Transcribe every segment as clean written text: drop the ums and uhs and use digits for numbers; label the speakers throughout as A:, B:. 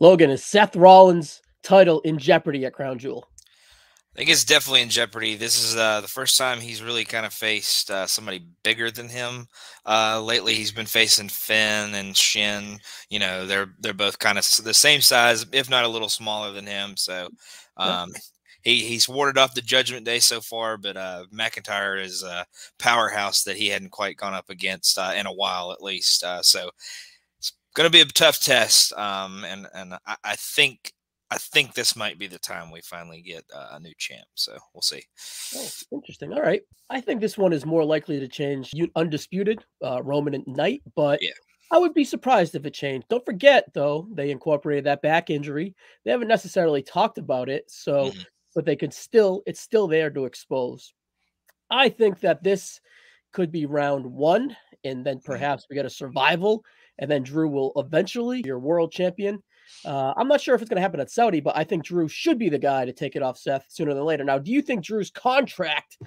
A: Logan, is Seth Rollins' title in jeopardy at Crown Jewel?
B: I think it's definitely in jeopardy. This is the first time he's really kind of faced somebody bigger than him. Lately, he's been facing Finn and Shin. They're both kind of the same size, if not a little smaller than him. So
A: Yeah.
B: um, he's warded off the Judgment Day so far, but McIntyre is a powerhouse that he hadn't quite gone up against in a while, at least. So it's going to be a tough test, and I think this might be the time we finally get a new champ. So we'll see.
A: Oh, interesting. All right. I think this one is more likely to change undisputed Roman and Knight, but
B: Yeah.
A: I would be surprised if it changed. Don't forget, though, they incorporated that back injury. They haven't necessarily talked about it, so
B: Mhm.
A: but they could it's still there to expose. I think that this could be round one, and then
B: Mhm.
A: perhaps we get a survival, and then Drew will eventually be your world champion. I'm not sure if it's going to happen at Saudi, but I think Drew should be the guy to take it off Seth sooner than later. Now, do you think Drew's contract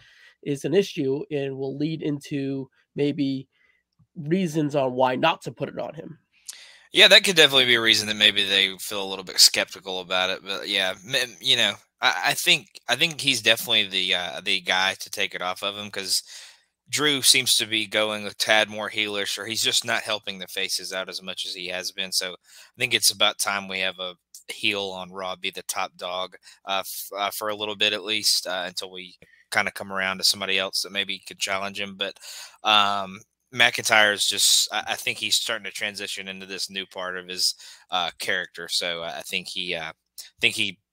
A: is an issue and will lead into maybe reasons on why not to put it on him?
B: Yeah, that could definitely be a reason that maybe they feel a little bit skeptical about it. But yeah, I think he's definitely the guy to take it off of him because Drew seems to be going a tad more heelish, or he's just not helping the faces out as much as he has been. So I think it's about time we have a heel on Raw be the top dog for a little bit at least until we kind of come around to somebody else that maybe could challenge him. But um, McIntyre is I think he's starting to transition into this new part of his character. So I think he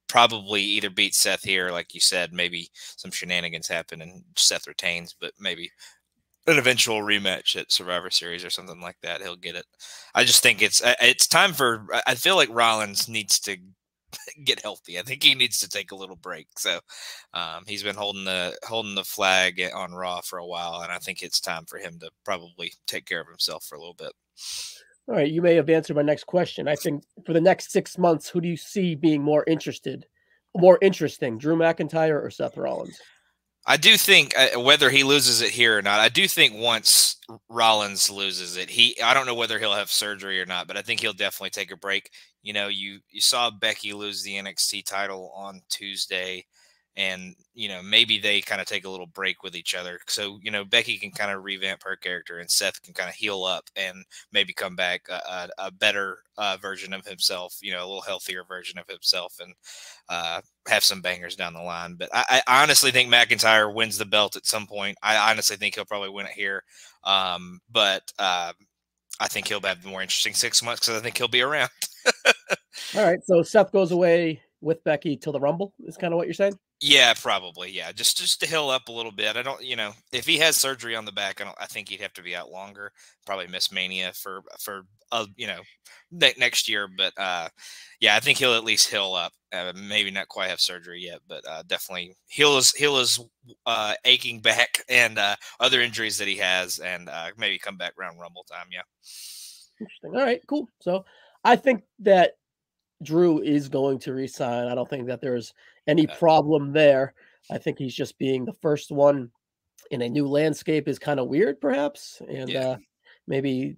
B: probably either beats Seth here, like you said, maybe some shenanigans happen and Seth retains, but maybe an eventual rematch at Survivor Series or something like that. He'll get it. I just think it's time for. I feel like Rollins needs to get healthy. I think he needs to take a little break. So he's been holding the flag on Raw for a while, and I think it's time for him to probably take care of himself for a little bit.
A: All right, you may have answered my next question. I think for the next 6 months, who do you see being more interesting, Drew McIntyre or Seth Rollins?
B: I do think whether he loses it here or not, I do think once Rollins loses it, I don't know whether he'll have surgery or not, but I think he'll definitely take a break. You saw Becky lose the NXT title on Tuesday, and maybe they kind of take a little break with each other. So Becky can kind of revamp her character, and Seth can kind of heal up and maybe come back a better version of himself. A little healthier version of himself, and have some bangers down the line. But I honestly think McIntyre wins the belt at some point. I honestly think he'll probably win it here. But I think he'll have a more interesting 6 months because I think he'll be around.
A: All right, so Seth goes away with Becky till the Rumble is kind of what you're saying?
B: Yeah, probably. Yeah, just to heal up a little bit. I don't, if he has surgery on the back, I think he'd have to be out longer. Probably miss Mania for next year. But yeah, I think he'll at least heal up. Maybe not quite have surgery yet, but definitely heal his aching back and other injuries that he has, and maybe come back around Rumble time. Yeah.
A: Interesting. All right, cool. So I think that Drew is going to resign. I don't think that there's any problem there. I think he's just being the first one in a new landscape is kind of weird, perhaps, and
B: Yeah.
A: maybe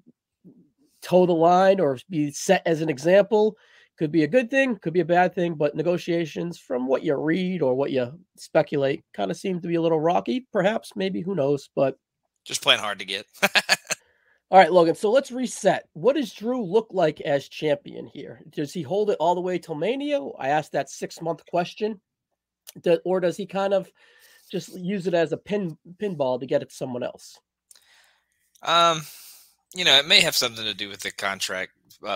A: toe the line or be set as an example. Could be a good thing, could be a bad thing, but negotiations, from what you read or what you speculate, kind of seem to be a little rocky. Perhaps, maybe, who knows? But
B: Just playing hard to get.
A: all right, Logan. So let's reset. What does Drew look like as champion here? Does he hold it all the way till Mania? I asked that 6 month question. Or does he kind of just use it as a pinball to get it to someone else?
B: Um, it may have something to do with the contract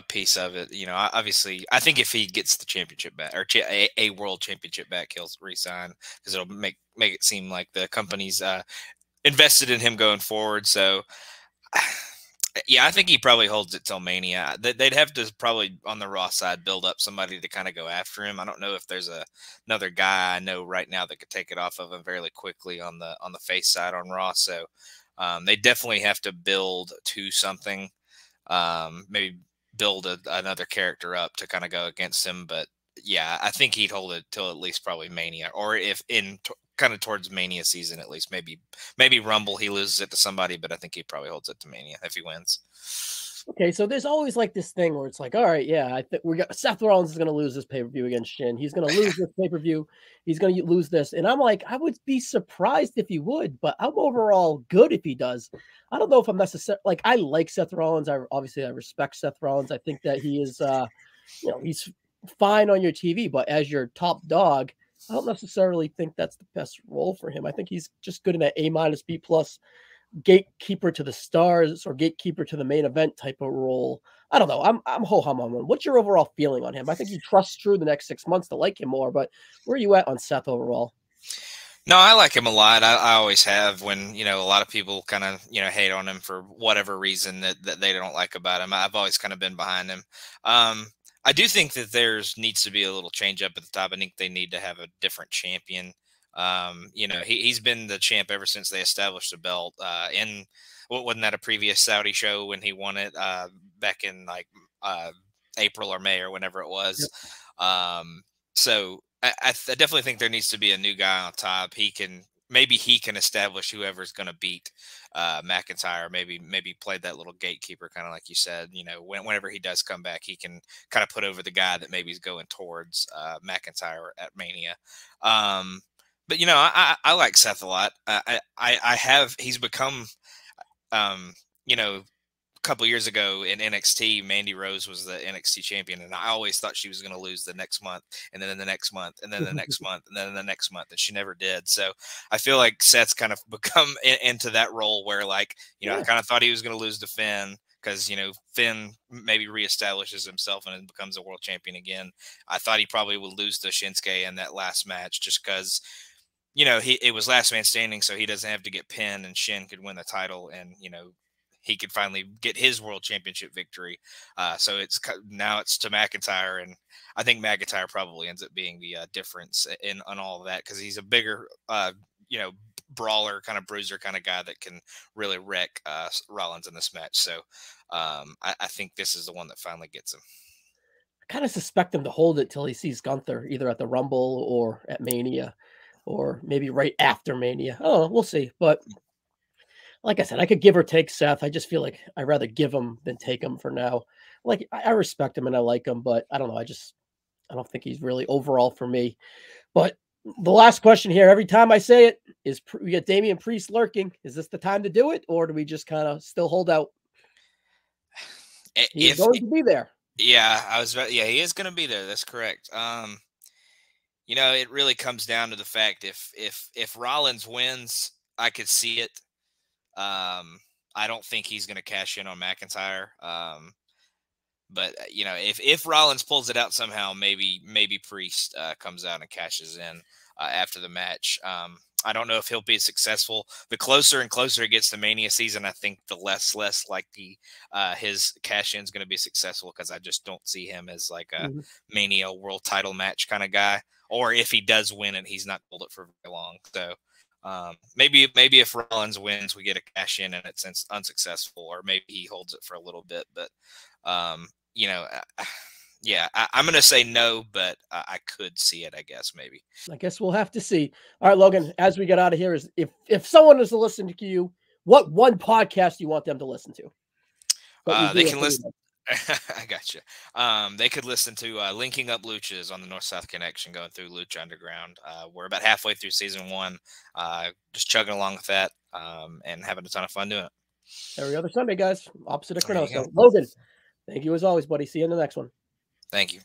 B: piece of it. Obviously, I think if he gets the championship back or a world championship back, he'll resign because it'll make it seem like the company's invested in him going forward. So, yeah, I think he probably holds it till Mania. They'd have to probably on the Raw side build up somebody to kind of go after him. I don't know if there's another guy I know right now that could take it off of him fairly quickly on the face side on Raw. So they definitely have to build to something. Maybe build another character up to kind of go against him. But yeah, I think he'd hold it till at least probably Mania, or if kind of towards Mania season at least. Maybe Rumble he loses it to somebody, but I think he probably holds it to Mania if he wins.
A: Okay, so there's always like this thing where it's like, all right, yeah, I think we got Seth Rollins is going to lose this pay per view against Shin. He's going to lose this pay per view. He's going to lose this, and I'm like, I would be surprised if he would, but I'm overall good if he does. I don't know if I'm necessarily like I like Seth Rollins. I respect Seth Rollins. I think that he is, he's fine on your TV, but as your top dog, I don't necessarily think that's the best role for him. I think he's just good in that A-B+ gatekeeper to the stars or gatekeeper to the main event type of role. I don't know. I'm ho hum on him. What's your overall feeling on him? I think he trusts Drew the next 6 months to like him more, but where are you at on Seth overall?
B: No, I like him a lot. I always have. When a lot of people kind of hate on him for whatever reason that they don't like about him, I've always kind of been behind him. I do think that there's needs to be a little change up at the top. I think they need to have a different champion. He's been the champ ever since they established the belt. Wasn't that a previous Saudi show when he won it back in like April or May or whenever it was? Yep. So I definitely think there needs to be a new guy on top. Maybe he can establish whoever's going to beat McIntyre. Maybe play that little gatekeeper, kind of like you said. Whenever he does come back, he can kind of put over the guy that maybe is going towards McIntyre at Mania. But I like Seth a lot. He's become, a couple years ago in NXT, Mandy Rose was the NXT champion, and I always thought she was going to lose the next month, and then the next month, and then the next month, and then the next month, and she never did. So I feel like Seth's kind of become into that role where, like, I kind of thought he was going to lose to Finn because Finn maybe reestablishes himself and then becomes a world champion again. I thought he probably would lose to Shinsuke in that last match just because. It was last man standing, so he doesn't have to get pinned, and Shin could win the title, and he could finally get his world championship victory. So now it's to McIntyre, and I think McIntyre probably ends up being the difference on all of that because he's a bigger, brawler, kind of bruiser kind of guy that can really wreck Rollins in this match. So I think this is the one that finally gets him.
A: I kind of suspect him to hold it till he sees Gunther either at the Rumble or at Mania. Or maybe right after Mania. Oh, we'll see. But like I said, I could give or take Seth. I just feel like I'd rather give him than take him for now. Like I respect him and I like him, but I don't know. I don't think he's really overall for me. But the last question here, every time I say it, is we get Damian Priest lurking. Is this the time to do it, or do we just kind of still hold out? He's going to be there.
B: Yeah, he is going to be there. That's correct. It really comes down to the fact if Rollins wins, I could see it. I don't think he's going to cash in on McIntyre. But if Rollins pulls it out somehow, maybe Priest comes out and cashes in after the match. I don't know if he'll be successful. The closer and closer it gets to Mania season, I think the less likely his cash in is going to be successful because I just don't see him as like a Mania world title match kind of guy. Or if he does win it, he's not hold it for very long. So maybe if Rollins wins, we get a cash in and it's unsuccessful, or maybe he holds it for a little bit. But yeah, I'm going to say no, but I could see it, I guess, maybe.
A: I guess we'll have to see. All right, Logan, as we get out of here, is if someone is to listen to you, what one podcast do you want them to listen to?
B: They can listen. I gotcha. They could listen to Linking Up Luchas on the North-South Connection, going through Lucha Underground. We're about halfway through season 1, just chugging along with that and having a ton of fun doing it.
A: Every other Sunday, guys, opposite of Cronoso. Logan, thank you as always, buddy. See you in the next one.
B: Thank you.